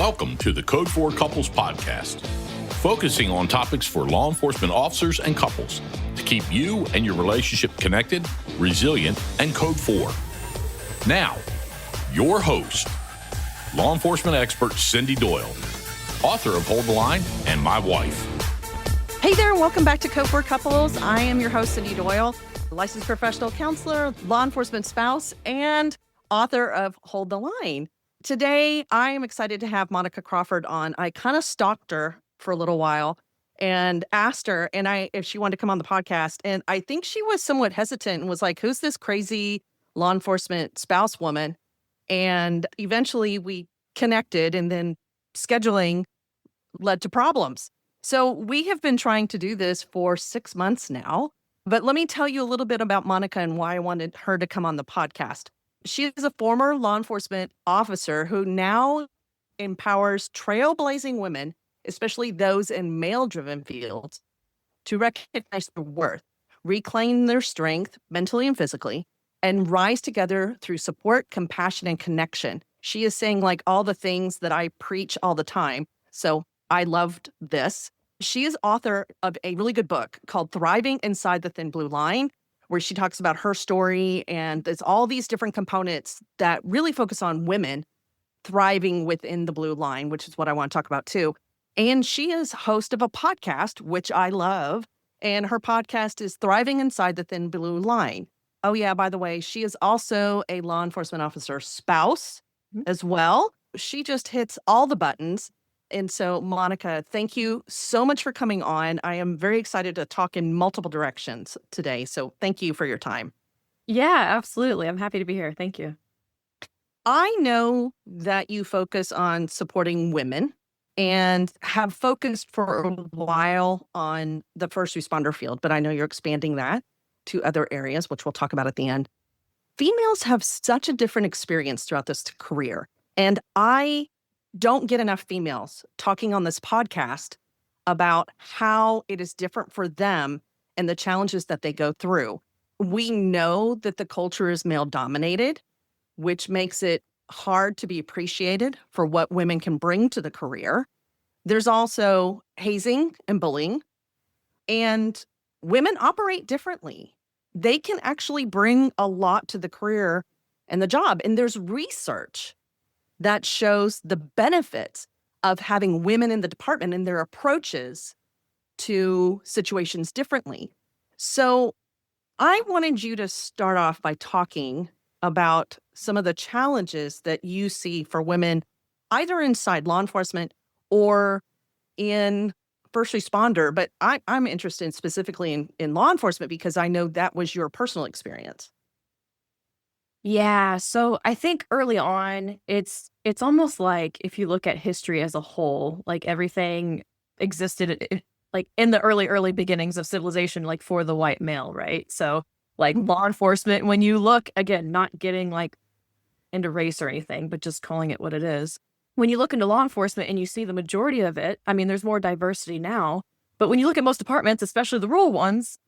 Welcome to the Code for Couples podcast, focusing on topics for law enforcement officers and couples to keep you and your relationship connected, resilient, and code for. Now, your host, law enforcement expert Cindy Doyle, author of Hold the Line and My Wife. Hey there, and welcome back to Code for Couples. I am your host, Cindy Doyle, licensed professional counselor, law enforcement spouse, and author of Hold the Line. Today, I am excited to have Monica Crawford on. I kind of stalked her for a little while and asked her if she wanted to come on the podcast. And I think she was somewhat hesitant and was like, who's this crazy law enforcement spouse woman? And eventually we connected, and then scheduling led to problems. So we have been trying to do this for 6 months now. But let me tell you a little bit about Monica and why I wanted her to come on the podcast. She is a former law enforcement officer who now empowers trailblazing women, especially those in male-driven fields, to recognize their worth, reclaim their strength mentally and physically, and rise together through support, compassion, and connection. She is saying like all the things that I preach all the time. So I loved this. She is author of a really good book called Thriving Inside the Thin Blue Line, where she talks about her story, and there's all these different components that really focus on women thriving within the blue line, which is what I want to talk about too. And she is host of a podcast, which I love, and her podcast is Thriving Inside the Thin Blue Line. Oh yeah, by the way, she is also a law enforcement officer spouse as well. She just hits all the buttons. And so, Monica, thank you so much for coming on. I am very excited to talk in multiple directions today. So thank you for your time. Yeah, absolutely. I'm happy to be here. Thank you. I know that you focus on supporting women and have focused for a while on the first responder field, but I know you're expanding that to other areas, which we'll talk about at the end. Females have such a different experience throughout this career. And I don't get enough females talking on this podcast about how it is different for them and the challenges that they go through. We know that the culture is male dominated, which makes it hard to be appreciated for what women can bring to the career. There's also hazing and bullying, and women operate differently. They can actually bring a lot to the career and the job. And there's research that shows the benefits of having women in the department and their approaches to situations differently. So I wanted you to start off by talking about some of the challenges that you see for women, either inside law enforcement or in first responder. But I'm interested specifically in law enforcement because I know that was your personal experience. Yeah, so I think early on, it's almost like if you look at history as a whole, like everything existed like in the early beginnings of civilization, like for the white male, right? So like law enforcement, when you look, again, not getting like into race or anything, but just calling it what it is. When you look into law enforcement and you see the majority of it, I mean, there's more diversity now, but when you look at most departments, especially the rural ones,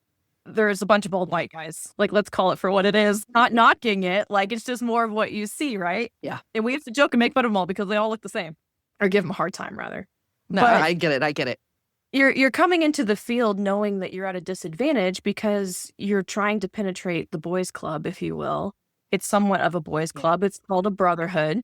there's a bunch of old white guys. Like, let's call it for what it is. Not knocking it. Like, it's just more of what you see, right? Yeah. And we have to joke and make fun of them all because they all look the same. Or give them a hard time, rather. No, but I get it. You're coming into the field knowing that you're at a disadvantage because you're trying to penetrate the boys' club, if you will. It's somewhat of a boys' club. It's called a brotherhood.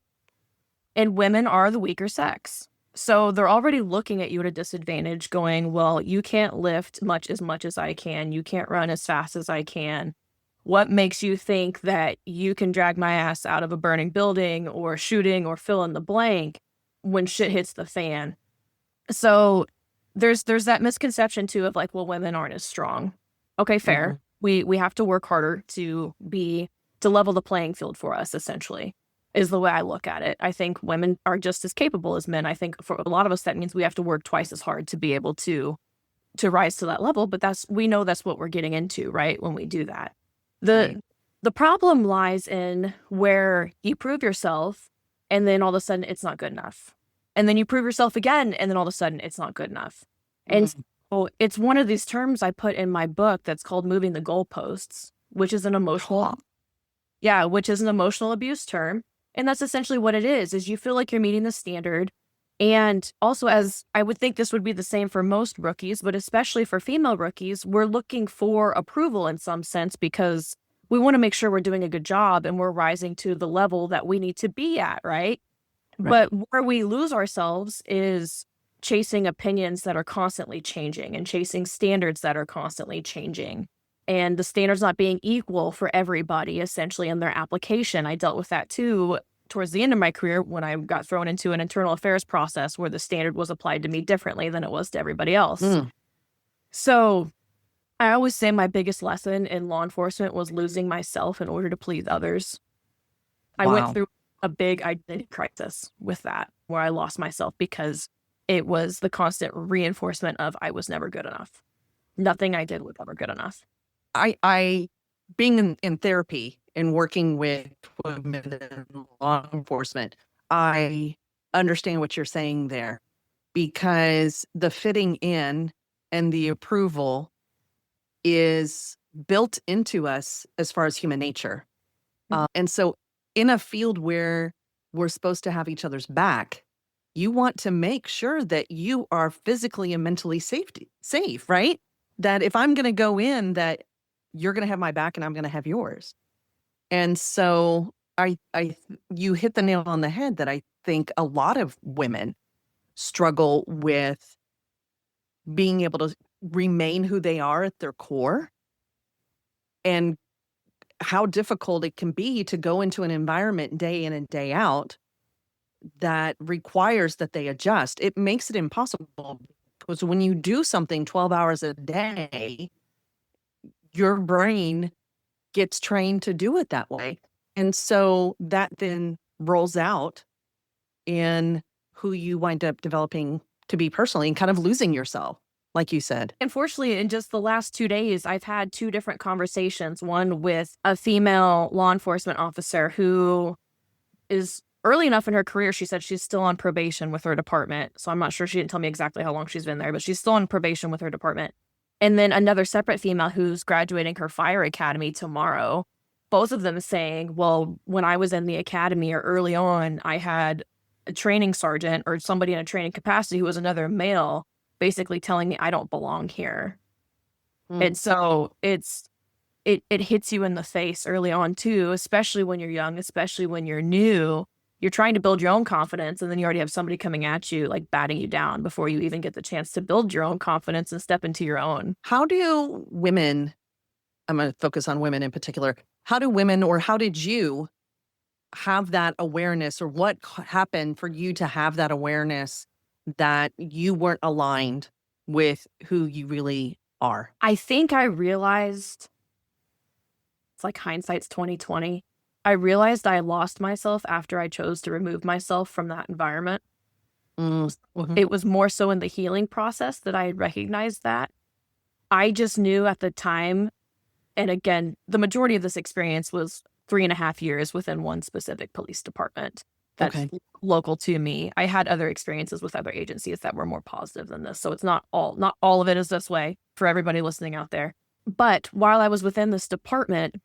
And women are the weaker sex. So they're already looking at you at a disadvantage going, well, you can't lift much as I can. You can't run as fast as I can. What makes you think that you can drag my ass out of a burning building or shooting or fill in the blank when shit hits the fan? So there's that misconception too of like, well, women aren't as strong. Okay, fair. Mm-hmm. We have to work harder to level the playing field for us, essentially, is the way I look at it. I think women are just as capable as men. I think for a lot of us, that means we have to work twice as hard to be able to rise to that level. But we know that's what we're getting into, right? When we do that. The problem lies in where you prove yourself and then all of a sudden it's not good enough. And then you prove yourself again and then all of a sudden it's not good enough. And so it's one of these terms I put in my book that's called moving the goalposts, which is an emotional abuse term. And that's essentially what it is you feel like you're meeting the standard And also, as I would think this would be the same for most rookies, but especially for female rookies, we're looking for approval in some sense because we want to make sure we're doing a good job and we're rising to the level that we need to be at, right? But where we lose ourselves is chasing opinions that are constantly changing and chasing standards that are constantly changing. And the standards not being equal for everybody, essentially, in their application. I dealt with that too towards the end of my career when I got thrown into an internal affairs process where the standard was applied to me differently than it was to everybody else. So I always say my biggest lesson in law enforcement was losing myself in order to please others. I went through a big identity crisis with that, where I lost myself because it was the constant reinforcement of I was never good enough. Nothing I did was ever good enough. I being in therapy and working with women in law enforcement, I understand what you're saying there, because the fitting in and the approval is built into us as far as human nature. And so in a field where we're supposed to have each other's back, you want to make sure that you are physically and mentally safe, right? That if I'm going to go in, that you're going to have my back and I'm going to have yours. And so you hit the nail on the head that I think a lot of women struggle with being able to remain who they are at their core, and how difficult it can be to go into an environment day in and day out that requires that they adjust. It makes it impossible, because when you do something 12 hours a day, your brain gets trained to do it that way. And so that then rolls out in who you wind up developing to be personally, and kind of losing yourself, like you said. Unfortunately, in just the last 2 days, I've had 2 different conversations. One with a female law enforcement officer who is early enough in her career. She said she's still on probation with her department. So I'm not sure. She didn't tell me exactly how long she's been there, but she's still on probation with her department. And then another separate female who's graduating her fire academy tomorrow. Both of them saying, well, when I was in the academy or early on, I had a training sergeant or somebody in a training capacity who was another male basically telling me I don't belong here. And so it hits you in the face early on too, especially when you're young, especially when you're new. You're trying to build your own confidence, and then you already have somebody coming at you, like batting you down before you even get the chance to build your own confidence and step into your own. How do women, I'm going to focus on women in particular, how do women, or how did you have that awareness, or what happened for you to have that awareness that you weren't aligned with who you really are? I think I realized, it's like hindsight's 2020. I realized I lost myself after I chose to remove myself from that environment. It was more so in the healing process that I had recognized that. I just knew at the time, and again, the majority of this experience was 3.5 years within one specific police department that's local to me. I had other experiences with other agencies that were more positive than this. So it's not all of it is this way for everybody listening out there. But while I was within this department,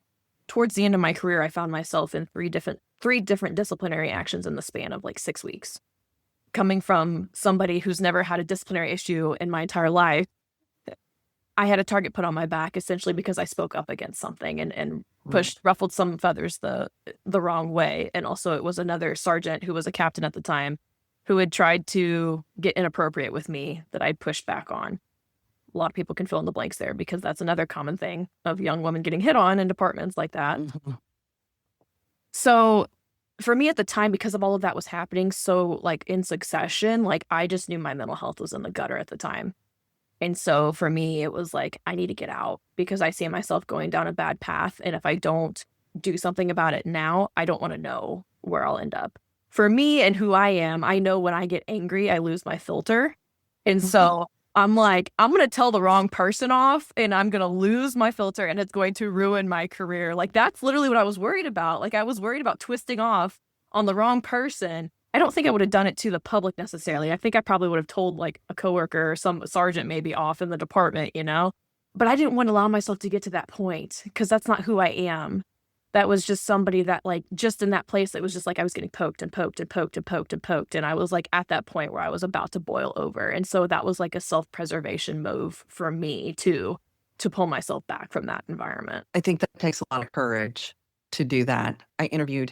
towards the end of my career, I found myself in three different disciplinary actions in the span of like 6 weeks. Coming from somebody who's never had a disciplinary issue in my entire life, I had a target put on my back essentially because I spoke up against something and ruffled some feathers the wrong way. And also it was another sergeant who was a captain at the time who had tried to get inappropriate with me that I'd pushed back on. A lot of people can fill in the blanks there because that's another common thing of young women getting hit on in departments like that. So for me at the time, because of all of that was happening so like in succession, like I just knew my mental health was in the gutter at the time. And so for me, it was like, I need to get out because I see myself going down a bad path. And if I don't do something about it now, I don't want to know where I'll end up. For me and who I am, I know when I get angry, I lose my filter. And so I'm like, I'm going to tell the wrong person off and I'm going to lose my filter and it's going to ruin my career. Like that's literally what I was worried about. Like I was worried about twisting off on the wrong person. I don't think I would have done it to the public necessarily. I think I probably would have told like a coworker or some sergeant maybe off in the department, you know, but I didn't want to allow myself to get to that point because that's not who I am. that was just somebody that like just in that place, it was just like I was getting poked and poked and poked and poked and poked. And I was like at that point where I was about to boil over. And so that was like a self-preservation move for me to pull myself back from that environment. I think that takes a lot of courage to do that. I interviewed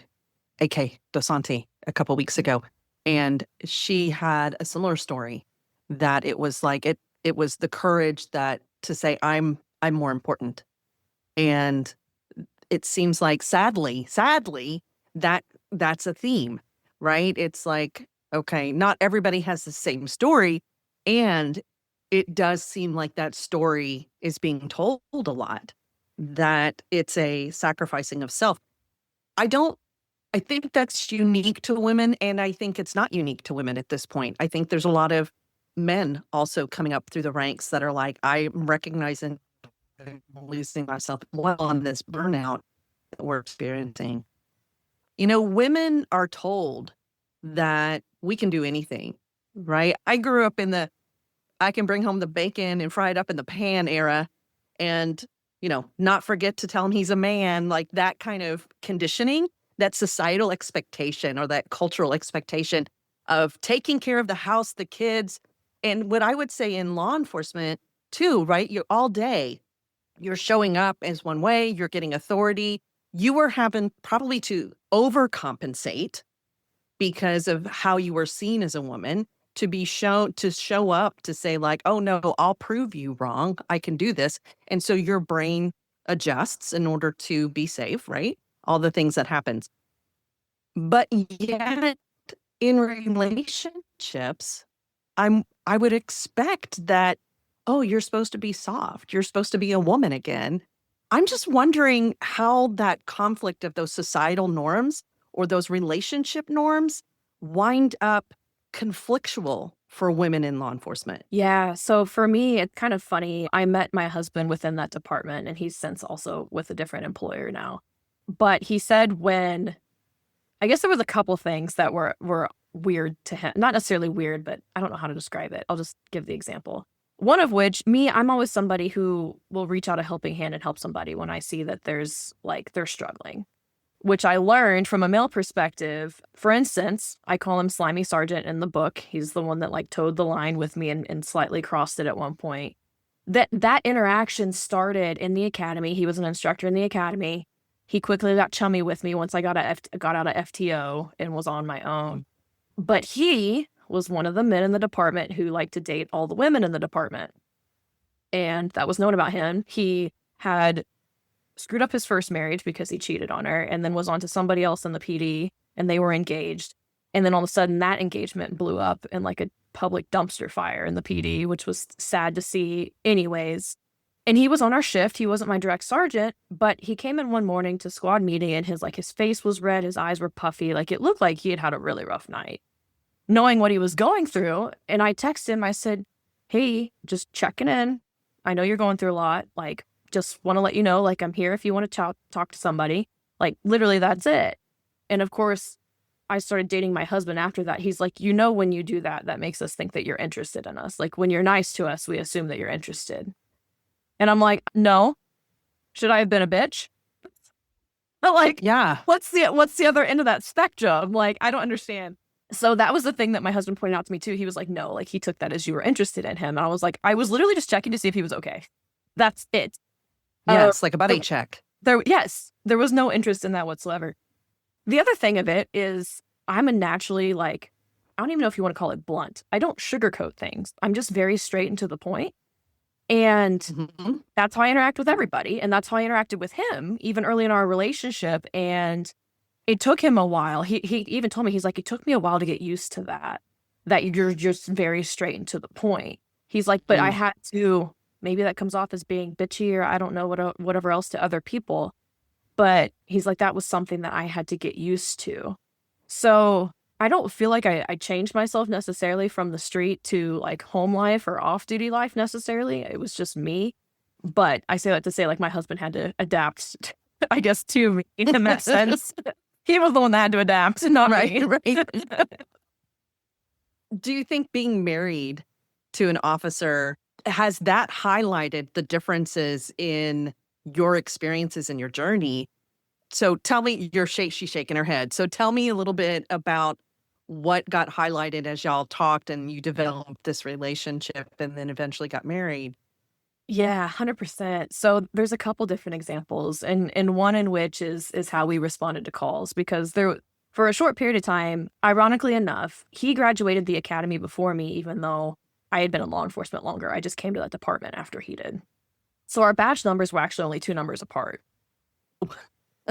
AK Dosanti a couple weeks ago, and she had a similar story that it was like it was the courage that to say I'm more important. And it seems like sadly that's a theme, right? It's like, okay, not everybody has the same story, and it does seem like that story is being told a lot, that it's a sacrificing of self. I think that's unique to women, and I think it's not unique to women at this point. I think there's a lot of men also coming up through the ranks that are like, I'm recognizing I'm losing myself well on this burnout that we're experiencing. You know, women are told that we can do anything, right? I grew up in the I can bring home the bacon and fry it up in the pan era and, you know, not forget to tell him he's a man, like that kind of conditioning, that societal expectation or that cultural expectation of taking care of the house, the kids. And what I would say in law enforcement too, right? You're all day, you're showing up as one way, you're getting authority. You were having probably to overcompensate because of how you were seen as a woman to be shown to show up to say like, oh no, I'll prove you wrong. I can do this. And so your brain adjusts in order to be safe, right? All the things that happens. But yet in relationships, I would expect that, oh, you're supposed to be soft. You're supposed to be a woman again. I'm just wondering how that conflict of those societal norms or those relationship norms wind up conflictual for women in law enforcement. Yeah. So for me, it's kind of funny. I met my husband within that department, and he's since also with a different employer now. But he said I guess there was a couple things that were weird to him. Not necessarily weird, but I don't know how to describe it. I'll just give the example. One of which, I'm always somebody who will reach out a helping hand and help somebody when I see that they're struggling, which I learned from a male perspective. For instance, I call him Slimy Sergeant in the book. He's the one that like towed the line with me and slightly crossed it at one point. That interaction started in the academy. He was an instructor in the academy. He quickly got chummy with me once I got out of FTO and was on my own. But he was one of the men in the department who liked to date all the women in the department. And that was known about him. He had screwed up his first marriage because he cheated on her and then was on to somebody else in the PD, and they were engaged. And then all of a sudden that engagement blew up in like a public dumpster fire in the PD, which was sad to see anyways. And he was on our shift. He wasn't my direct sergeant, but he came in one morning to squad meeting and his face was red. His eyes were puffy. Like it looked like he had a really rough night, knowing what he was going through. And I texted him. I said, hey, just checking in. I know you're going through a lot. Like, just want to let you know, like, I'm here if you want to talk to somebody. Like, literally, that's it. And of course, I started dating my husband after that. He's like, you know, when you do that, that makes us think that you're interested in us. Like, when you're nice to us, we assume that you're interested. And I'm like, no. Should I have been a bitch? But like, Yeah. what's the other end of that spectrum? Like, I don't understand. So that was the thing that my husband pointed out to me too. He was like, no, like he took that as you were interested in him. And I was like, I was literally just checking to see if he was okay. That's it. Yes, like a buddy check. There was no interest in that whatsoever. The other thing of it is I'm a naturally like, I don't even know if you want to call it blunt. I don't sugarcoat things. I'm just very straight and to the point. And that's how I interact with everybody. And that's how I interacted with him, even early in our relationship. And it took him a while. He even told me, he's like, it took me a while to get used to that you're just very straight and to the point. He's like, but I had to, maybe that comes off as being bitchy or I don't know, whatever else to other people. But he's like, that was something that I had to get used to. So I don't feel like I changed myself necessarily from the street to like home life or off-duty life necessarily. It was just me. But I say that to say like my husband had to adapt, I guess, to me in that sense. He was the one that had to adapt, not me. Right. Do you think being married to an officer, has that highlighted the differences in your experiences and your journey So tell me, she's shaking her head. So tell me a little bit about what got highlighted as y'all talked and you developed this relationship and then eventually got married. Yeah, 100%. So there's a couple different examples, and one in which is how we responded to calls, because there for a short period of time, ironically enough, he graduated the academy before me, even though I had been in law enforcement longer. I just came to that department after he did. So our batch numbers were actually only 2 numbers apart.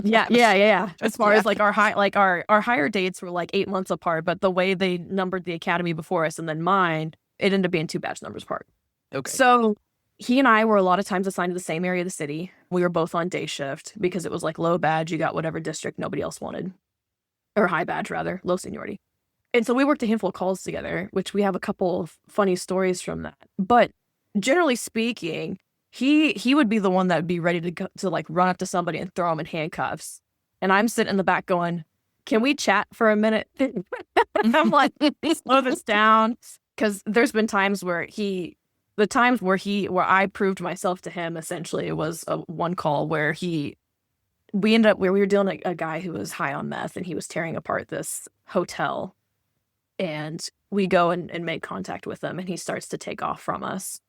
Yeah. As far as like our higher dates were like 8 months apart, but the way they numbered the academy before us and then mine, it ended up being 2 batch numbers apart. Okay. So he and I were a lot of times assigned to the same area of the city. We were both on day shift because it was like low badge, you got whatever district nobody else wanted. Or high badge rather, low seniority. And so we worked a handful of calls together, which we have a couple of funny stories from that. But generally speaking, he would be the one that would be ready to go, to like run up to somebody and throw them in handcuffs. And I'm sitting in the back going, can we chat for a minute? I'm like, slow this down. Because there's been times where I proved myself to him, essentially. It was one call where we were dealing with a guy who was high on meth and he was tearing apart this hotel. And we go and make contact with him and he starts to take off from us.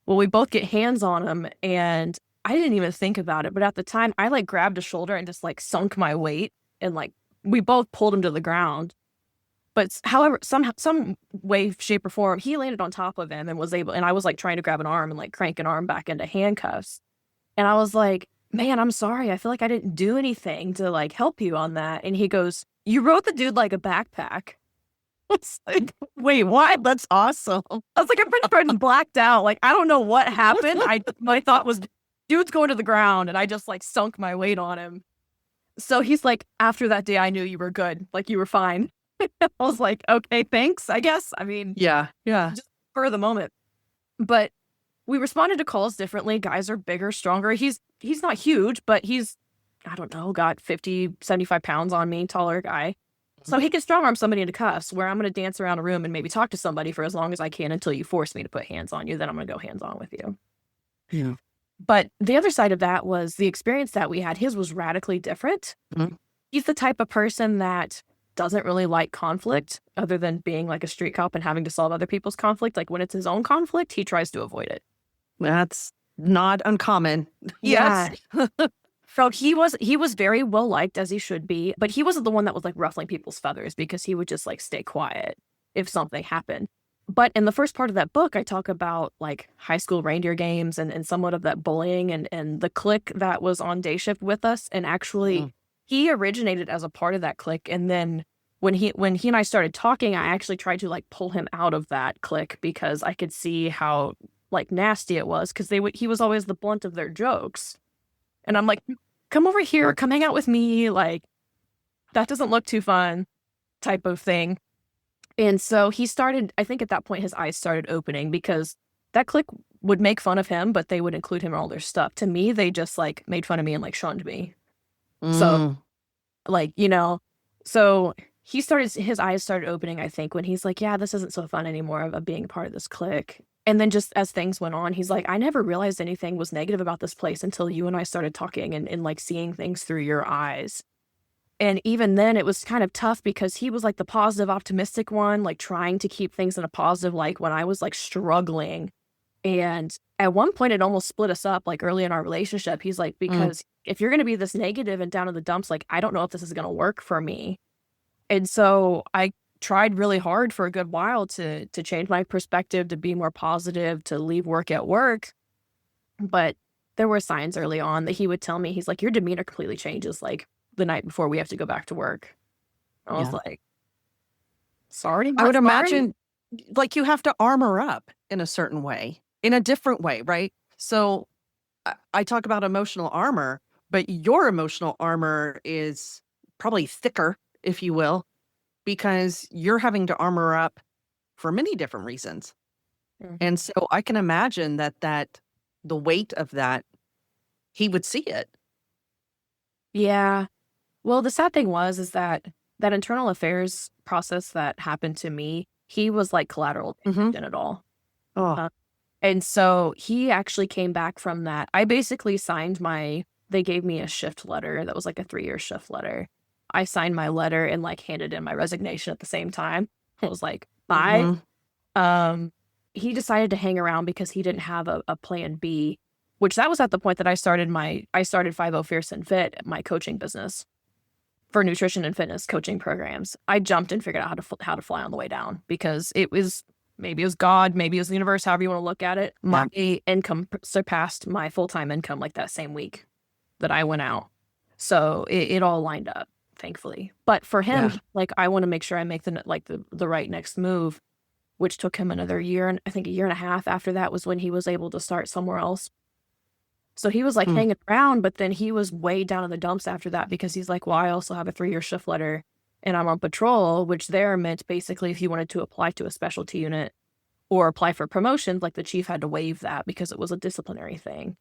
Well, we both get hands on him and I didn't even think about it. But at the time, I like grabbed a shoulder and just like sunk my weight and like we both pulled him to the ground. But however, some way, shape, or form, he landed on top of him and was able, and I was like trying to grab an arm and like crank an arm back into handcuffs. And I was like, man, I'm sorry. I feel like I didn't do anything to like help you on that. And he goes, you rode the dude like a backpack. It's like, wait, what? That's awesome. I was like, I'm pretty sure I blacked out. Like, I don't know what happened. My thought was, dude's going to the ground. And I just like sunk my weight on him. So he's like, after that day, I knew you were good. Like, you were fine. I was like, okay, thanks, I guess. I mean, yeah. Just for the moment. But we responded to calls differently. Guys are bigger, stronger. He's not huge, but he's, I don't know, got 50, 75 pounds on me, taller guy. So he can strong arm somebody into cuffs where I'm going to dance around a room and maybe talk to somebody for as long as I can until you force me to put hands on you. Then I'm going to go hands on with you. Yeah. But the other side of that was the experience that we had. His was radically different. Mm-hmm. He's the type of person that doesn't really like conflict other than being like a street cop and having to solve other people's conflict. Like when it's his own conflict, he tries to avoid it. That's not uncommon. Yeah. So he was very well liked, as he should be, but he wasn't the one that was like ruffling people's feathers because he would just like stay quiet if something happened. But in the first part of that book, I talk about like high school reindeer games and somewhat of that bullying and the clique that was on day shift with us. And actually he originated as a part of that clique. And then when he and I started talking, I actually tried to like pull him out of that clique because I could see how like nasty it was because he was always the blunt of their jokes. And I'm like, come over here, come hang out with me. Like, that doesn't look too fun type of thing. And so he started, I think at that point, his eyes started opening because that clique would make fun of him, but they would include him in all their stuff. To me, they just like made fun of me and like shunned me. So like, so his eyes started opening, I think, when he's like, yeah, this isn't so fun anymore of being a part of this clique. And then just as things went on, he's like, I never realized anything was negative about this place until you and I started talking and like seeing things through your eyes. And even then it was kind of tough because he was like the positive, optimistic one, like trying to keep things in a positive light when I was like struggling. And at one point it almost split us up like early in our relationship. He's like, because if you're going to be this negative and down in the dumps, like, I don't know if this is going to work for me. And so I tried really hard for a good while to change my perspective, to be more positive, to leave work at work. But there were signs early on that he would tell me, he's like, your demeanor completely changes like the night before we have to go back to work. I was like, sorry. I would imagine like you have to armor up in a certain way, in a different way, right? So I talk about emotional armor, but your emotional armor is probably thicker, if you will, because you're having to armor up for many different reasons. And so I can imagine that the weight of that, he would see it. Yeah. Well, the sad thing is that internal affairs process that happened to me, he was like collateral damage in it all. And so he actually came back from that. I basically signed my they gave me a shift letter that was like a 3-year shift letter. I signed my letter and like handed in my resignation at the same time. I was like, bye. He decided to hang around because he didn't have a plan B, which that was at the point that I started 5-0 Fierce and Fit, my coaching business for nutrition and fitness coaching programs. I jumped and figured out how to fly on the way down because maybe it was God, maybe it was the universe, however you want to look at it. My income surpassed my full-time income like that same week that I went out. So it all lined up, thankfully. But for him, like, I want to make sure I make the right next move, which took him another year. And I think a year and a half after that was when he was able to start somewhere else. So he was like hanging around, but then he was way down in the dumps after that because he's like, well, I also have a 3-year shift letter and I'm on patrol, which there meant basically if you wanted to apply to a specialty unit or apply for promotions, like the chief had to waive that because it was a disciplinary thing.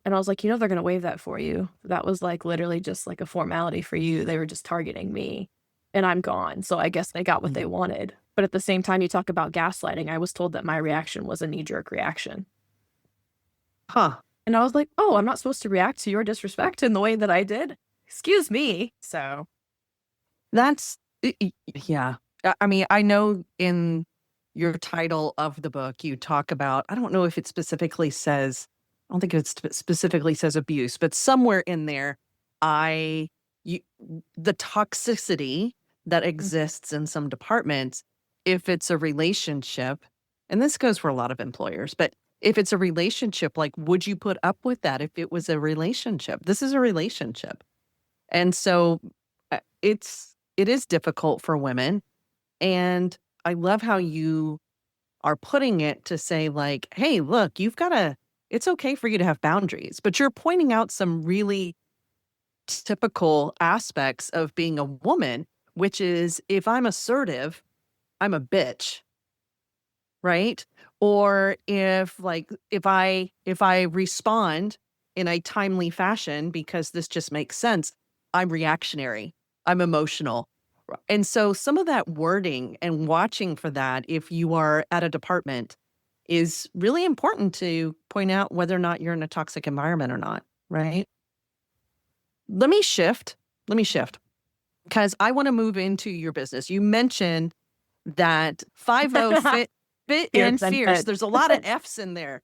And I was like, they're going to waive that for you. That was like literally just like a formality for you. They were just targeting me and I'm gone. So I guess they got what they wanted. But at the same time, you talk about gaslighting. I was told that my reaction was a knee-jerk reaction. And I was like, oh, I'm not supposed to react to your disrespect in the way that I did? Excuse me. So that's, yeah. I mean, I know in your title of the book, you talk about, I don't know if it specifically says, I don't think it specifically says abuse, but somewhere in there, the toxicity that exists in some departments, if it's a relationship, and this goes for a lot of employers, but if it's a relationship, like, would you put up with that if it was a relationship? This is a relationship. And so it is difficult for women. And I love how you are putting it to say, like, hey, look, it's okay for you to have boundaries, but you're pointing out some really typical aspects of being a woman, which is if I'm assertive, I'm a bitch, right? Or if I respond in a timely fashion because this just makes sense, I'm reactionary, I'm emotional. And so some of that wording and watching for that, if you are at a department, is really important to point out whether or not you're in a toxic environment or not, right? Let me shift because I want to move into your business. You mentioned that 5-0 Fit and Fierce. There's a lot of F's in there.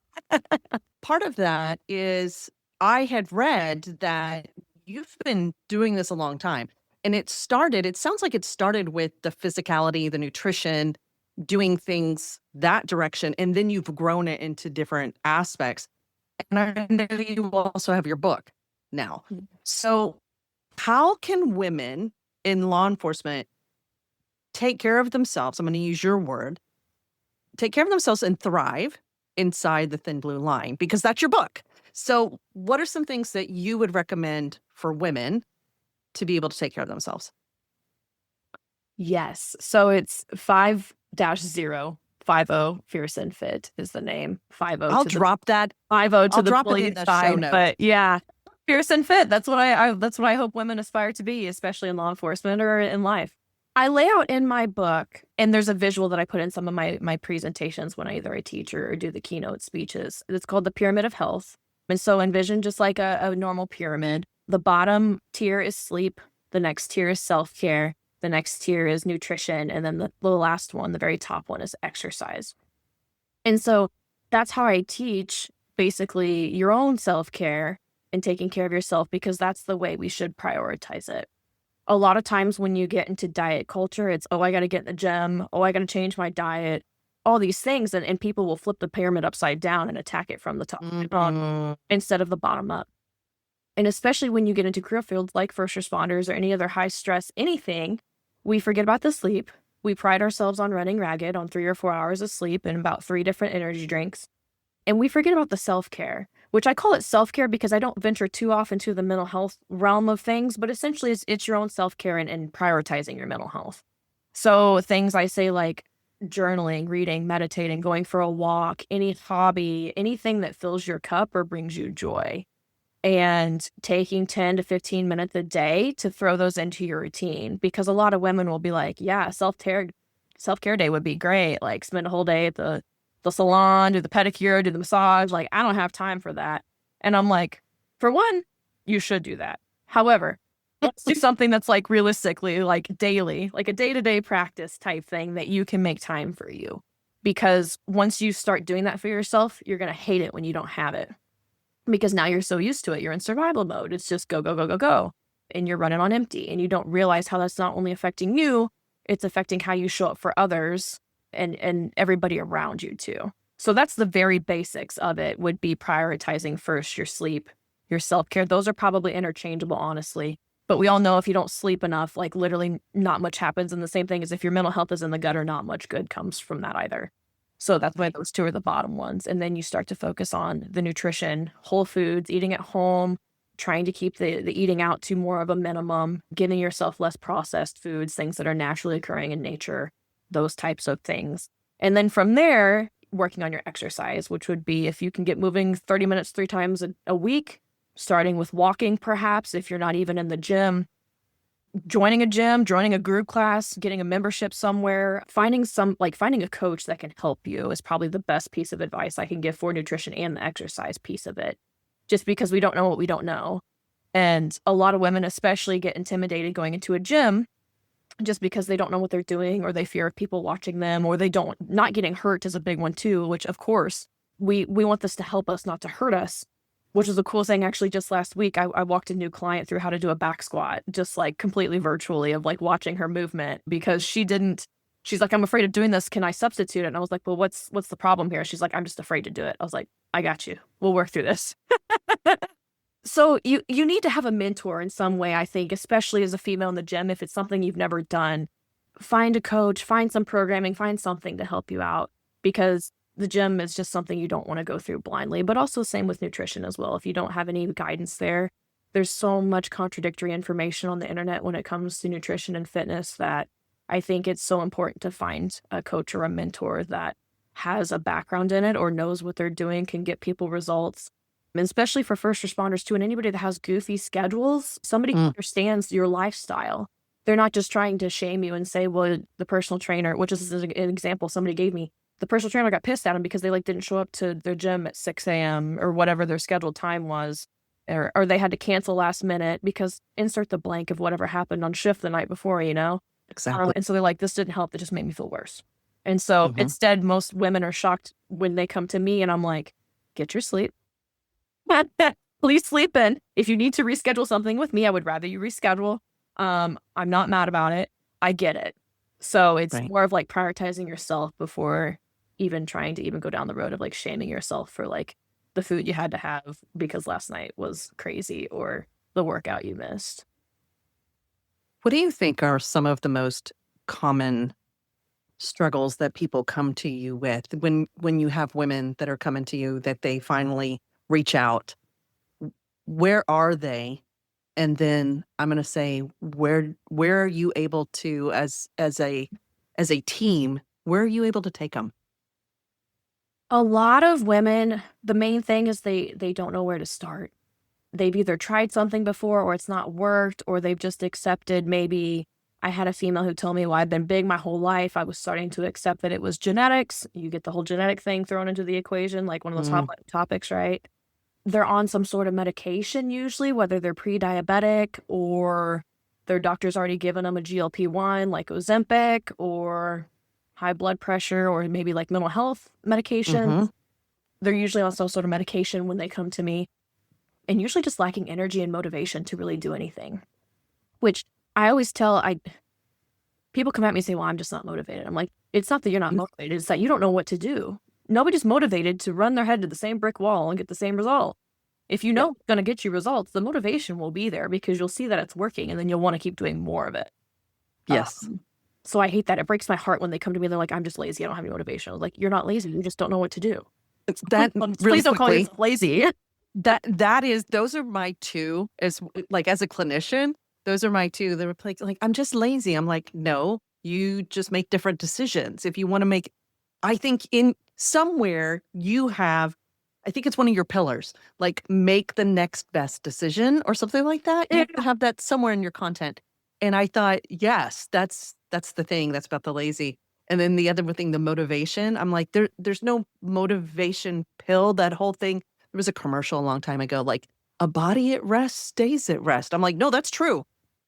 Part of that is I had read that you've been doing this a long time. And it sounds like it started with the physicality, the nutrition, doing things that direction. And then you've grown it into different aspects. And I know you also have your book now. So how can women in law enforcement take care of themselves? I'm going to use your word. Take care of themselves and thrive inside the thin blue line, because that's your book. So what are some things that you would recommend for women to be able to take care of themselves? Yes. So it's 5-0 Fierce and Fit is the name. 5-0. I'll drop that. 5-0 to I'll the drop it in police the show side. notes. But yeah, Fierce and Fit. That's what I hope women aspire to be, especially in law enforcement or in life. I lay out in my book, and there's a visual that I put in some of my presentations when I teach or do the keynote speeches. It's called the Pyramid of Health. And so envision just like a normal pyramid. The bottom tier is sleep. The next tier is self-care. The next tier is nutrition. And then the last one, the very top one, is exercise. And so that's how I teach basically your own self-care and taking care of yourself, because that's the way we should prioritize it. A lot of times when you get into diet culture, it's, oh, I got to get in the gym. Oh, I got to change my diet. All these things. And people will flip the pyramid upside down and attack it from the top instead of the bottom up. And especially when you get into career fields like first responders or any other high stress, anything, we forget about the sleep. We pride ourselves on running ragged on 3 or 4 hours of sleep and about 3 different energy drinks. And we forget about the self-care, which I call it self-care because I don't venture too often to the mental health realm of things, but essentially it's your own self-care and prioritizing your mental health. So things I say like journaling, reading, meditating, going for a walk, any hobby, anything that fills your cup or brings you joy. And taking 10 to 15 minutes a day to throw those into your routine, because a lot of women will be like, yeah, self-care day would be great. Like spend a whole day at the salon, do the pedicure, do the massage. Like, I don't have time for that. And I'm like, for one, You should do that. However, let's do something that's like realistically like daily, like a day-to-day practice type thing that you can make time for you. Because once you start doing that for yourself, you're going to hate it when you don't have it. Because now you're so used to it. You're in survival mode. It's just go, go, go, go, go. And you're running on empty. And you don't realize how that's not only affecting you, it's affecting how you show up for others and everybody around you too. So that's the very basics of it, would be prioritizing first your sleep, your self-care. Those are probably interchangeable, honestly. But we all know if you don't sleep enough, like literally not much happens. And the same thing is if your mental health is in the gutter, not much good comes from that either. So that's why those two are the bottom ones. And then you start to focus on the nutrition, whole foods, eating at home, trying to keep the eating out to more of a minimum, giving yourself less processed foods, things that are naturally occurring in nature, those types of things. And then from there, working on your exercise, which would be if you can get moving 30 minutes 3 times a week, starting with walking, perhaps, if you're not even in the gym, joining a group class, getting a membership somewhere, finding a coach that can help you is probably the best piece of advice I can give for nutrition and the exercise piece of it. Just because we don't know what we don't know. And a lot of women especially get intimidated going into a gym just because they don't know what they're doing, or they fear of people watching them, or not getting hurt is a big one too, which of course we want this to help us, not to hurt us, which is a cool thing. Actually, just last week, I walked a new client through how to do a back squat, just like completely virtually, of like watching her movement, because she's like, I'm afraid of doing this. Can I substitute it? And I was like, well, what's the problem here? She's like, I'm just afraid to do it. I was like, I got you. We'll work through this. So you need to have a mentor in some way, I think, especially as a female in the gym. If it's something you've never done, find a coach, find some programming, find something to help you out, because the gym is just something you don't want to go through blindly. But also same with nutrition as well. If you don't have any guidance there's so much contradictory information on the internet when it comes to nutrition and fitness that I think it's so important to find a coach or a mentor that has a background in it or knows what they're doing, can get people results. And especially for first responders too, and anybody that has goofy schedules, somebody who understands your lifestyle. They're not just trying to shame you and say, well, the personal trainer, which is an example somebody gave me, the personal trainer got pissed at them because they didn't show up to their gym at 6 a.m. or whatever their scheduled time was, or they had to cancel last minute because insert the blank of whatever happened on shift the night before, Exactly. And so they're like, this didn't help. It just made me feel worse. And so instead, most women are shocked when they come to me and I'm like, get your sleep. Please sleep in. If you need to reschedule something with me, I would rather you reschedule. I'm not mad about it. I get it. So it's more of like prioritizing yourself before even trying to even go down the road of like shaming yourself for like the food you had to have because last night was crazy or the workout you missed. What do you think are some of the most common struggles that people come to you with when you have women that are coming to you that they finally reach out? Where are they? And then I'm going to say, where are you able to, as a team, where are you able to take them? A lot of women, the main thing is they don't know where to start. They've either tried something before or it's not worked, or they've just accepted. Maybe I had a female who told me, well, I've been big my whole life. I was starting to accept that it was genetics. You get the whole genetic thing thrown into the equation, like one of those hot topics, right? They're on some sort of medication usually, whether they're pre-diabetic or their doctor's already given them a GLP-1 like Ozempic, or high blood pressure, or maybe like mental health medications. They're usually on some sort of medication when they come to me, and usually just lacking energy and motivation to really do anything, which I always tell, people come at me and say, well, I'm just not motivated. I'm like, it's not that you're not motivated. It's that you don't know what to do. Nobody's motivated to run their head to the same brick wall and get the same result. If you know it's going to get you results, the motivation will be there because you'll see that it's working, and then you'll want to keep doing more of it. Yes. So I hate that. It breaks my heart when they come to me and they're like, I'm just lazy. I don't have any motivation. I was like, you're not lazy. You just don't know what to do. It's that Please don't call yourself lazy. Those are my two, as a clinician, those are my two. They're like, I'm just lazy. I'm like, no, you just make different decisions. If you want to make, I think in somewhere you have, I think it's one of your pillars, like make the next best decision or something like that. You have to have that somewhere in your content. And I thought, yes, that's the thing. That's about the lazy. And then the other thing, the motivation, I'm like, there's no motivation pill. That whole thing. There was a commercial a long time ago, like a body at rest stays at rest. I'm like, no, that's true.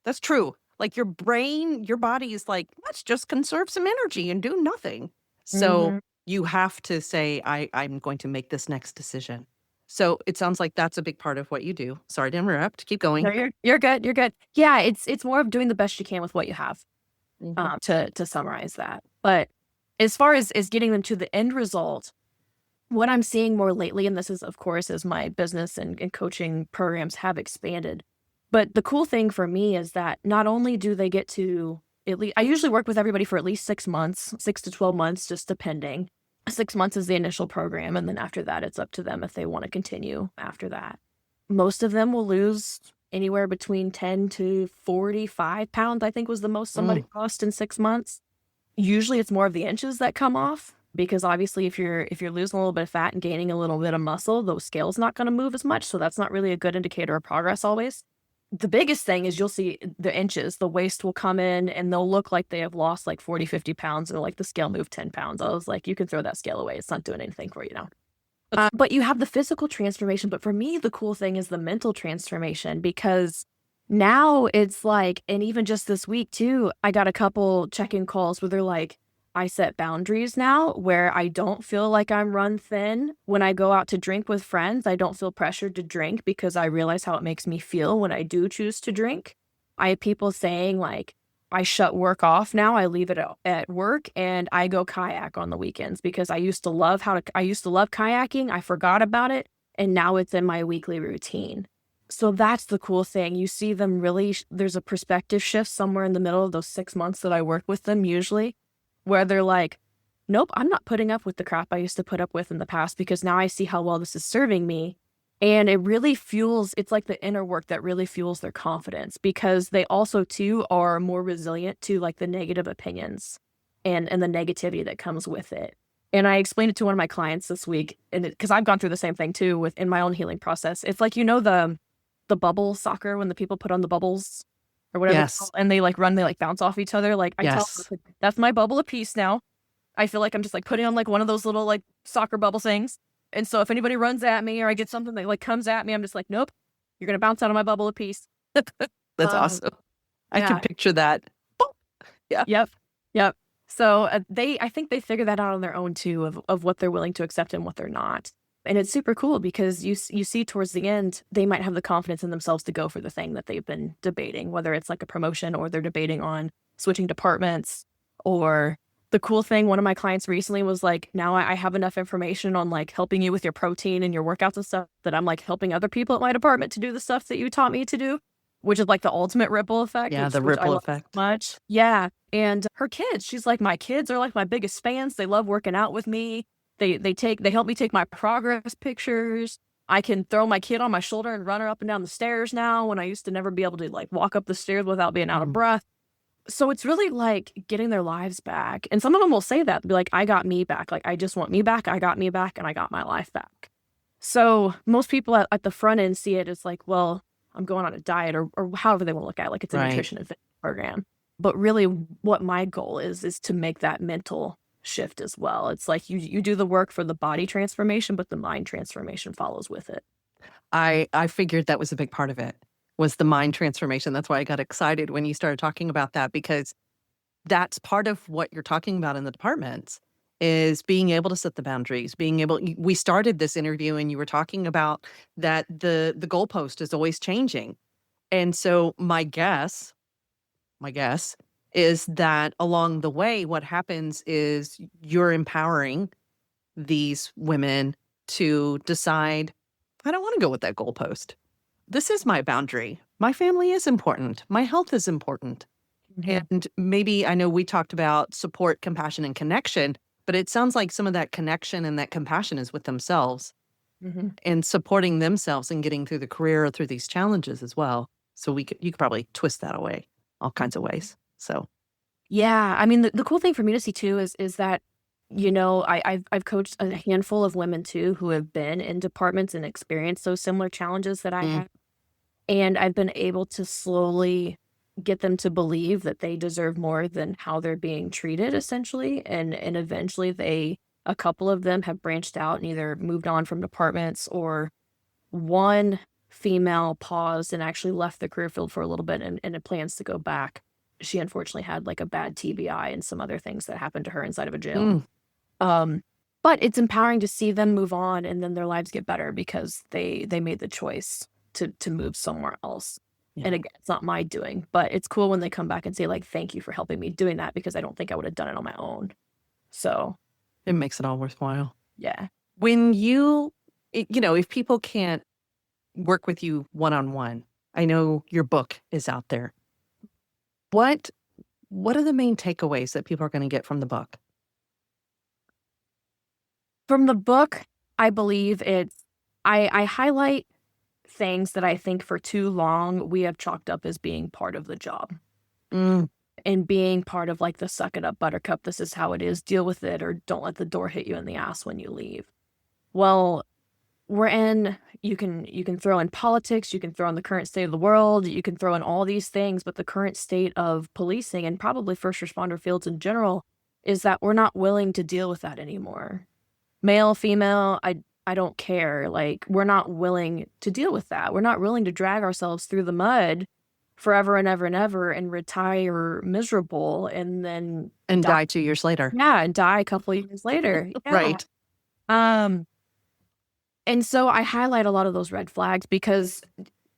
That's true. Like your brain, your body is like, let's just conserve some energy and do nothing. So you have to say, I'm going to make this next decision. So it sounds like that's a big part of what you do. Sorry to interrupt. Keep going. No, you're good. You're good. Yeah, it's more of doing the best you can with what you have. To summarize that. But as far as getting them to the end result, what I'm seeing more lately, and this is of course as my business and coaching programs have expanded, but the cool thing for me is that not only do they get to at least, I usually work with everybody for at least 6 months, 6 to 12 months, just depending. 6 months is the initial program, and then after that, it's up to them if they want to continue after that. Most of them will lose anywhere between 10 to 45 pounds, I think was the most somebody lost in 6 months. Usually it's more of the inches that come off, because obviously if you're losing a little bit of fat and gaining a little bit of muscle, those scales not going to move as much. So that's not really a good indicator of progress always. The biggest thing is you'll see the inches, the waist will come in and they'll look like they have lost like 40, 50 pounds and like the scale moved 10 pounds. I was like, you can throw that scale away. It's not doing anything for you now. But you have the physical transformation. But for me, the cool thing is the mental transformation, because now it's like, and even just this week too, I got a couple check-in calls where they're like, I set boundaries now where I don't feel like I'm run thin. When I go out to drink with friends, I don't feel pressured to drink because I realize how it makes me feel when I do choose to drink. I have people saying like, I shut work off now. I leave it at work and I go kayak on the weekends because I used to love kayaking. I forgot about it. And now it's in my weekly routine. So that's the cool thing. You see them really, there's a perspective shift somewhere in the middle of those 6 months that I work with them usually, where they're like, nope, I'm not putting up with the crap I used to put up with in the past because now I see how well this is serving me. And it really fuels, it's like the inner work that really fuels their confidence, because they also too are more resilient to like the negative opinions and the negativity that comes with it. And I explained it to one of my clients this week, and because I've gone through the same thing too in my own healing process. It's like, the bubble soccer when the people put on the bubbles or whatever, Yes. and they like run, they like bounce off each other. Like I tell Yes. them, that's my bubble of peace now. I feel like I'm just like putting on like one of those little like soccer bubble things. And so if anybody runs at me or I get something that like comes at me, I'm just like, nope, you're going to bounce out of my bubble of peace. That's awesome. I yeah. can picture that. Yeah. Yep. So I think they figure that out on their own too, of what they're willing to accept and what they're not. And it's super cool because you see towards the end, they might have the confidence in themselves to go for the thing that they've been debating, whether it's like a promotion or they're debating on switching departments. Or the cool thing, one of my clients recently was like, now I have enough information on like helping you with your protein and your workouts and stuff that I'm like helping other people at my department to do the stuff that you taught me to do, which is like the ultimate ripple effect. Yeah, the which ripple I love effect. so much. Yeah. And her kids, she's like, my kids are like my biggest fans. They love working out with me. They help me take my progress pictures. I can throw my kid on my shoulder and run her up and down the stairs now, when I used to never be able to like walk up the stairs without being out of breath. So it's really like getting their lives back. And some of them will say that, they'll be like, I got me back. Like, I just want me back. I got me back and I got my life back. So most people at the front end see it as like, well, I'm going on a diet or however they want to look at it, like it's a Right. nutrition and fitness program. But really what my goal is to make that mental shift as well. It's like you do the work for the body transformation, but the mind transformation follows with it. I figured that was a big part of it, was the mind transformation. That's why I got excited when you started talking about that, because that's part of what you're talking about in the departments, is being able to set the boundaries, we started this interview and you were talking about that the goalpost is always changing. And so my guess is that along the way, what happens is you're empowering these women to decide, I don't want to go with that goalpost. This is my boundary. My family is important. My health is important. And maybe, I know we talked about support, compassion, and connection, but it sounds like some of that connection and that compassion is with themselves and supporting themselves and getting through the career or through these challenges as well. So you could probably twist that away all kinds of ways. So Yeah, I mean the cool thing for me to see too is that I've coached a handful of women too who have been in departments and experienced those similar challenges that I have, and I've been able to slowly get them to believe that they deserve more than how they're being treated, essentially, and eventually a couple of them have branched out and either moved on from departments, or one female paused and actually left the career field for a little bit and it plans to go back. She unfortunately had like a bad TBI and some other things that happened to her inside of a jail. But it's empowering to see them move on and then their lives get better because they made the choice to move somewhere else. Yeah. And again, it's not my doing, but it's cool when they come back and say like, thank you for helping me doing that because I don't think I would have done it on my own. So It makes it all worthwhile. yeah. When if people can't work with you one-on-one, I know your book is out there. What are the main takeaways that people are going to get from the book? From the book, I believe I highlight things that I think for too long we have chalked up as being part of the job. And being part of like the suck it up buttercup, this is how it is, deal with it, or don't let the door hit you in the ass when you leave. Well, you can throw in politics, you can throw in the current state of the world, you can throw in all these things, but the current state of policing and probably first responder fields in general is that we're not willing to deal with that anymore. Male, female, I don't care. Like, we're not willing to deal with that. We're not willing to drag ourselves through the mud forever and ever and ever and retire miserable and then die 2 years later. Yeah, and die a couple of years later. Yeah. Right. And so I highlight a lot of those red flags because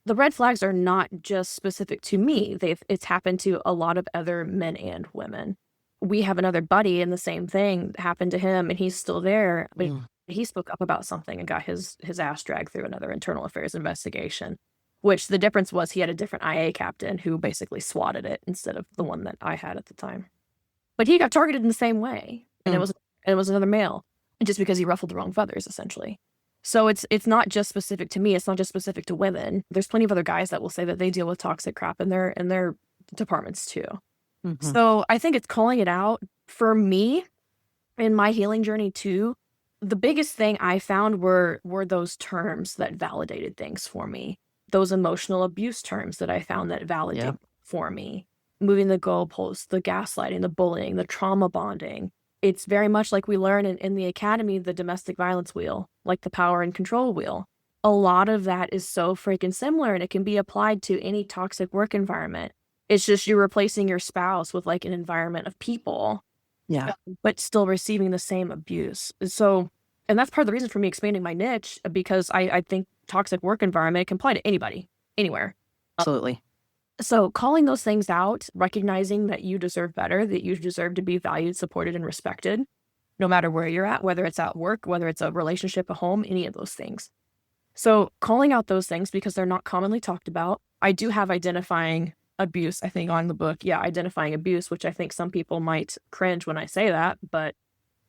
the red flags are not just specific to me. It's happened to a lot of other men and women. We have another buddy and the same thing happened to him and he's still there. But he spoke up about something and got his ass dragged through another internal affairs investigation, which the difference was he had a different IA captain who basically swatted it instead of the one that I had at the time. But he got targeted in the same way. And it was another male. And just because he ruffled the wrong feathers, essentially. So it's not just specific to me. It's not just specific to women. There's plenty of other guys that will say that they deal with toxic crap in their departments too. So I think it's calling it out. For me, in my healing journey too, the biggest thing I found were those terms that validated things for me. Those emotional abuse terms that I found that validated for me. Moving the goalposts, the gaslighting, the bullying, the trauma bonding. It's very much like we learn in the academy, the domestic violence wheel, like the power and control wheel. A lot of that is so freaking similar and it can be applied to any toxic work environment. It's just you're replacing your spouse with like an environment of people, but still receiving the same abuse. So, and that's part of the reason for me expanding my niche because I think toxic work environment can apply to anybody, anywhere. Absolutely. So calling those things out, recognizing that you deserve better, that you deserve to be valued, supported, and respected, no matter where you're at, whether it's at work, whether it's a relationship, a home, any of those things. So calling out those things because they're not commonly talked about. I do have identifying abuse, I think, on the book. Yeah, identifying abuse, which I think some people might cringe when I say that. But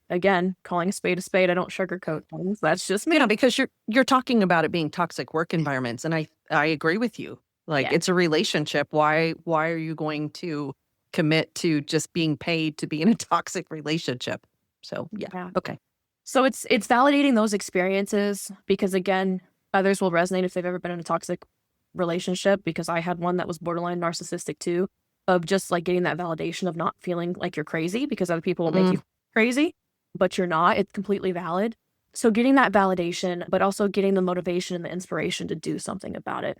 again, calling a spade, I don't sugarcoat things. That's just me. Because you're talking about it being toxic work environments. And I agree with you. Like, it's a relationship. Why are you going to commit to just being paid to be in a toxic relationship? So, yeah. Okay. So it's validating those experiences because, again, others will resonate if they've ever been in a toxic relationship, because I had one that was borderline narcissistic too, of just like getting that validation of not feeling like you're crazy because other people will make you crazy, but you're not. It's completely valid. So getting that validation, but also getting the motivation and the inspiration to do something about it.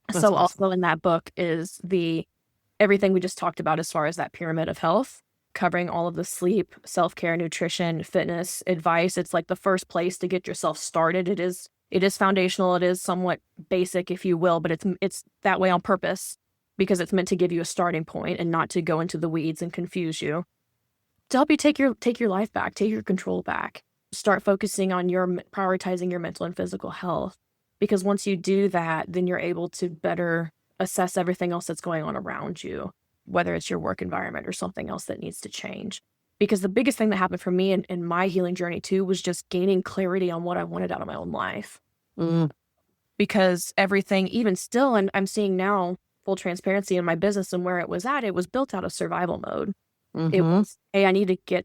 That's so awesome. Also in that book is everything we just talked about as far as that pyramid of health, covering all of the sleep, self-care, nutrition, fitness, advice. It's like the first place to get yourself started. It is foundational. It is somewhat basic, if you will, but it's that way on purpose because it's meant to give you a starting point and not to go into the weeds and confuse you. To help you take your life back, take your control back, start focusing on prioritizing your mental and physical health. Because once you do that, then you're able to better assess everything else that's going on around you, whether it's your work environment or something else that needs to change. Because the biggest thing that happened for me in my healing journey too was just gaining clarity on what I wanted out of my own life. Because everything, even still, and I'm seeing now full transparency in my business and where it was built out of survival mode. It was, hey, I need to get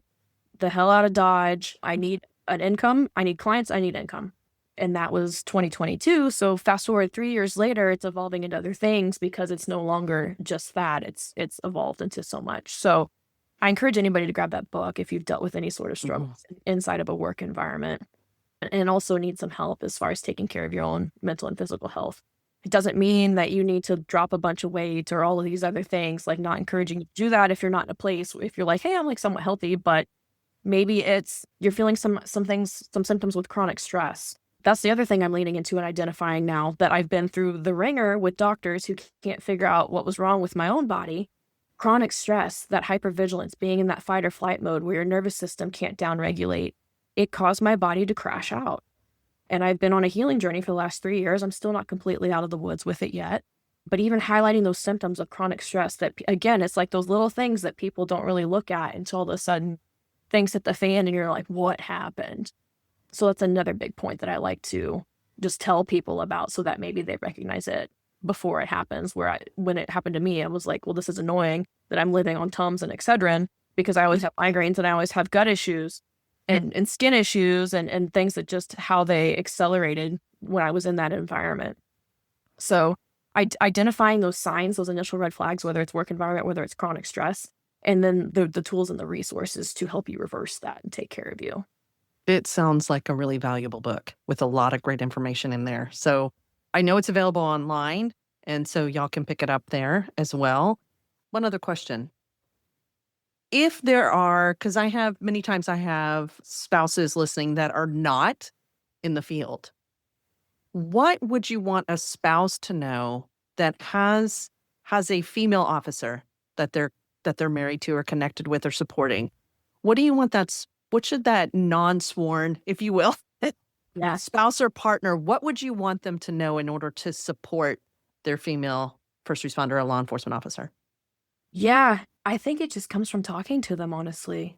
the hell out of Dodge. I need an income. I need clients. I need income. And that was 2022. So fast forward 3 years later, it's evolving into other things because it's no longer just that. It's evolved into so much. So I encourage anybody to grab that book if you've dealt with any sort of struggles inside of a work environment and also need some help as far as taking care of your own mental and physical health. It doesn't mean that you need to drop a bunch of weight or all of these other things, like not encouraging you to do that if you're not in a place, if you're like, hey, I'm like somewhat healthy, but maybe it's you're feeling some symptoms with chronic stress. That's the other thing I'm leaning into and identifying now that I've been through the ringer with doctors who can't figure out what was wrong with my own body. Chronic stress, that hypervigilance, being in that fight or flight mode where your nervous system can't downregulate, it caused my body to crash out. And I've been on a healing journey for the last 3 years. I'm still not completely out of the woods with it yet. But even highlighting those symptoms of chronic stress that, again, it's like those little things that people don't really look at until all of a sudden things hit the fan and you're like, what happened? So that's another big point that I like to just tell people about so that maybe they recognize it before it happens. When it happened to me, I was like, well, this is annoying that I'm living on Tums and Excedrin because I always have migraines and I always have gut issues and skin issues and things that just how they accelerated when I was in that environment. So identifying those signs, those initial red flags, whether it's work environment, whether it's chronic stress, and then the tools and the resources to help you reverse that and take care of you. It sounds like a really valuable book with a lot of great information in there. So I know it's available online, and so y'all can pick it up there as well. One other question. If there are, because many times I have spouses listening that are not in the field, what would you want a spouse to know that has a female officer that they're married to or connected with or supporting? What do you want what should that non-sworn, if you will, spouse or partner, what would you want them to know in order to support their female first responder or law enforcement officer? Yeah, I think it just comes from talking to them, honestly.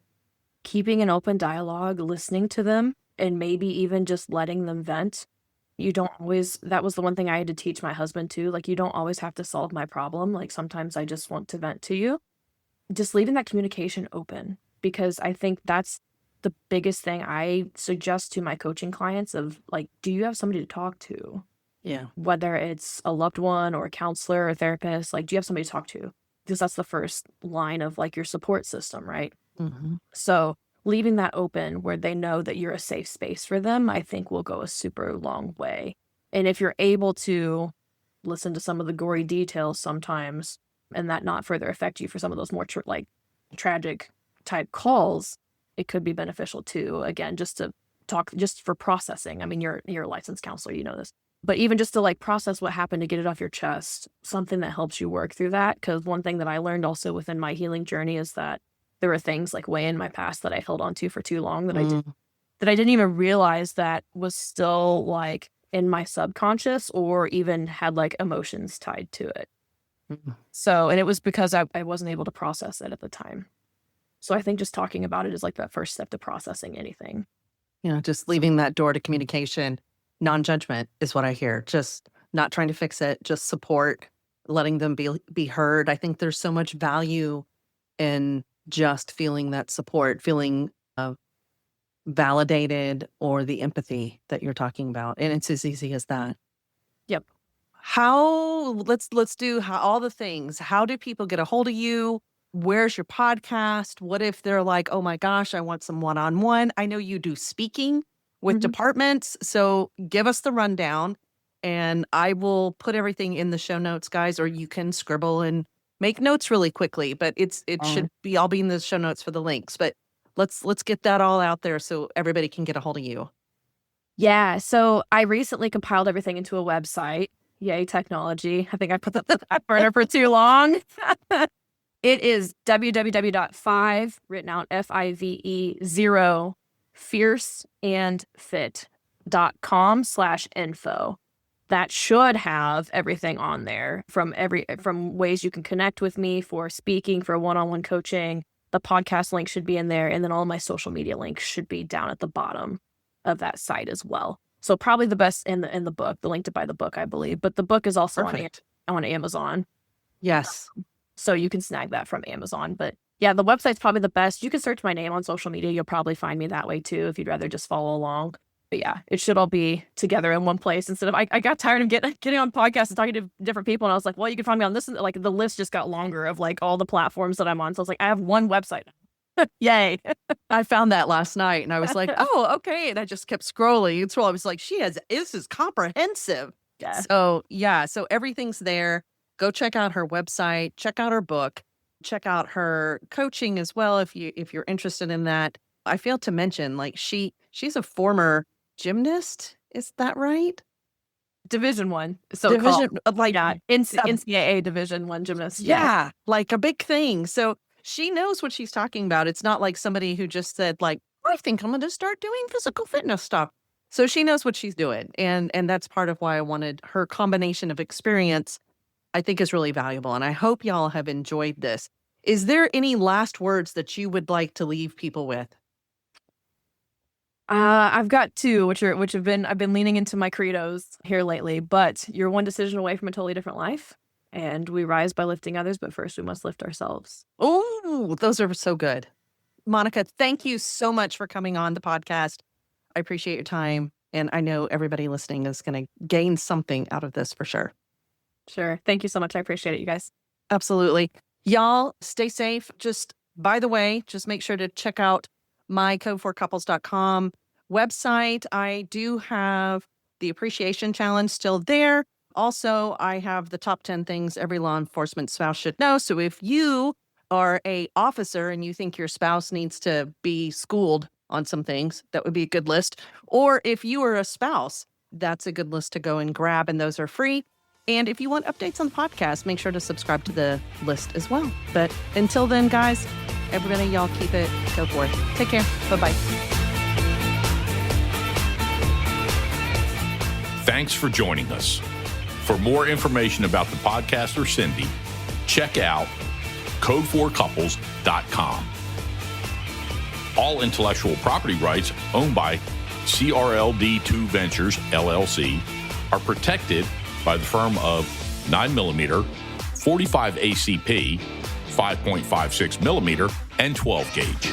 Keeping an open dialogue, listening to them, and maybe even just letting them vent. That was the one thing I had to teach my husband too. Like, you don't always have to solve my problem. Like, sometimes I just want to vent to you. Just leaving that communication open, because I think that's the biggest thing I suggest to my coaching clients of like, do you have somebody to talk to? Yeah. Whether it's a loved one or a counselor or a therapist, like, do you have somebody to talk to? Because that's the first line of like your support system, right? Mm-hmm. So leaving that open where they know that you're a safe space for them, I think will go a super long way. And if you're able to listen to some of the gory details sometimes and that not further affect you for some of those more tragic type calls, it could be beneficial too. Again, just to talk, just for processing. I mean, you're a licensed counselor, you know this. But even just to like process what happened, to get it off your chest, something that helps you work through that. Because one thing that I learned also within my healing journey is that there were things like way in my past that I held on to for too long that I didn't even realize that was still like in my subconscious or even had like emotions tied to it. Mm-hmm. So, and it was because I wasn't able to process it at the time. So I think just talking about it is like that first step to processing anything. Just leaving that door to communication. Non-judgment is what I hear. Just not trying to fix it, just support, letting them be heard. I think there's so much value in just feeling that support, feeling validated, or the empathy that you're talking about. And it's as easy as that. Yep. Let's do all the things. How do people get a hold of you? Where's your podcast? What if they're like, oh my gosh, I want some one-on-one. I know you do speaking with departments. So give us the rundown and I will put everything in the show notes, guys, or you can scribble and make notes really quickly, but it should be all be in the show notes for the links. But let's get that all out there so everybody can get a hold of you. Yeah. So I recently compiled everything into a website. Yay, technology. I think I put that on the back burner for too long. It is www.5, written out FIVE 0, fierceandfit.com/info. That should have everything on there from ways you can connect with me for speaking, for one-on-one coaching. The podcast link should be in there, and then all my social media links should be down at the bottom of that site as well. So probably the best in the book, the link to buy the book, I believe. But the book is also on Amazon. Yes. So you can snag that from Amazon. But yeah, the website's probably the best. You can search my name on social media. You'll probably find me that way too if you'd rather just follow along. But yeah, it should all be together in one place instead of I got tired of getting on podcasts and talking to different people. And I was like, well, you can find me on this. And like the list just got longer of like all the platforms that I'm on. So I was like, I have one website. Yay. I found that last night and I was like, oh, okay. And I just kept scrolling. And so I was like, this is comprehensive. Yeah. So everything's there. Go check out her website, check out her book, check out her coaching as well if you're interested in that. I failed to mention, like, she's a former gymnast. Is that right? Division 1. So Division, like, yeah, NCAA Division 1 gymnast. yeah, like a big thing. So she knows what she's talking about. It's not like somebody who just said, like, I think I'm going to start doing physical fitness stuff. So she knows what she's doing. And that's part of why I wanted her combination of experience, I think, is really valuable. And I hope y'all have enjoyed this. Is there any last words that you would like to leave people with? I've got 2, which I've been leaning into my credos here lately, but you're one decision away from a totally different life, and we rise by lifting others, but first we must lift ourselves. Oh, those are so good. Monica, thank you so much for coming on the podcast. I appreciate your time, and I know everybody listening is going to gain something out of this for sure. Sure. Thank you so much. I appreciate it, you guys. Absolutely. Y'all stay safe. Just, by the way, just make sure to check out my code4couples.com website. I do have the appreciation challenge still there. Also, I have the top 10 things every law enforcement spouse should know. So if you are a officer and you think your spouse needs to be schooled on some things, that would be a good list. Or if you are a spouse, that's a good list to go and grab, and those are free. And if you want updates on the podcast, make sure to subscribe to the list as well. But until then, guys, everybody, y'all keep it code forth. Take care. Bye-bye. Thanks for joining us. For more information about the podcast or Cindy, check out code4couples.com. All intellectual property rights owned by CRLD2 Ventures, LLC, are protected by the firm of 9mm, 45 ACP, 5.56mm, and 12 gauge.